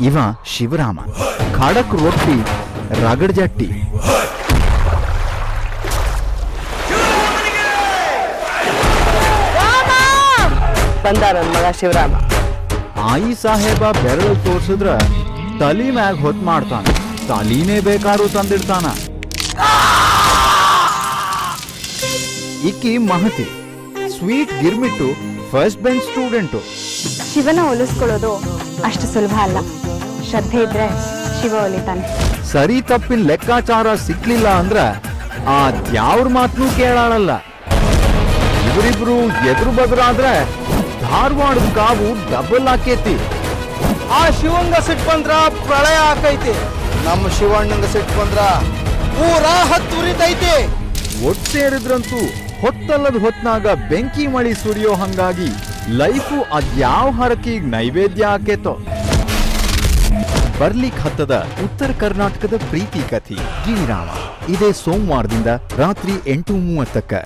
ಇವ ಶಿವರಾಮ. ಖಡಕ್ ರೊಟ್ಟಿ, ರಗಡ್ ಜಟ್ಟಿ. ಬಂದ ನನ್ ಮಗ ಶಿವರಾಮ. ಆಯಿ ಸಾಹೇಬ ಬೆರಳು ತೋರ್ಸಿದ್ರ ತಲಿ ಮ್ಯಾಗ ಹೊತ್ ಮಾಡ್ತಾನ. ತಲಿನೇ ಬೇಕಾದ್ರೂ ತಂದಿಡ್ತಾನ. ಇಕ್ಕಿ ಮಹತಿ, ಸ್ವೀಟ್ ಗಿರ್ಮಿಟ್ಟು, ಫಸ್ಟ್ ಬೆಂಚ್ ಸ್ಟೂಡೆಂಟು. ಶಿವನ ಒಲಿಸ್ಕೊಳ್ಳೋದು ಅಷ್ಟು ಸುಲಭ ಅಲ್ಲ. ಶ್ರದ್ಧೆ ಇದ್ರೆ ಶಿವ ಒಲಿತಾನೆ. ಸರಿ ತಪ್ಪಿನ ಲೆಕ್ಕಾಚಾರ ಸಿಕ್ಲಿಲ್ಲ ಅಂದ್ರ ಆ ದ್ಯಾವ್ರ ಮಾತನ್ನೂ ಕೇಳಾಳಲ್ಲ. ಇವರಿಬ್ರು ಎದುರು ಬದುರಾದ್ರೆ ಧಾರವಾಡದ ಕಾವು ಡಬಲ್ ಆಕೇತಿ. ಆ ಶಿವಂಗ ಸಿಟ್ ಬಂದ್ರ ಪ್ರಳಯ ಆಕೈತಿ. ನಮ್ಮ ಶಿವಣ್ಣಂಗ ಸಿಟ್ ಬಂದ್ರ ಊರ ಹತ್ತುರಿತೈತಿ. ಒಟ್ಟು ಸೇರಿದ್ರಂತೂ ಹೊತ್ತಲ್ಲದ ಹೊತ್ನಾಗ ಬೆಂಕಿ ಮಳಿ ಸುರಿಯೋ ಹಂಗಾಗಿ ಲೈಫು ಅದ್ಯಾವ ಹರಕಿಗ್ ನೈವೇದ್ಯ ಆಕೇತೋ. ಬರ್ಲಿಕ್ ಹತ್ತದ ಉತ್ತರ ಕರ್ನಾಟಕದ ಪ್ರೀತಿ ಕಥೆ ಗಿರಿರಾಮ. ಇದೇ ಸೋಮವಾರದಿಂದ ರಾತ್ರಿ 8:30ಕ್ಕೆ.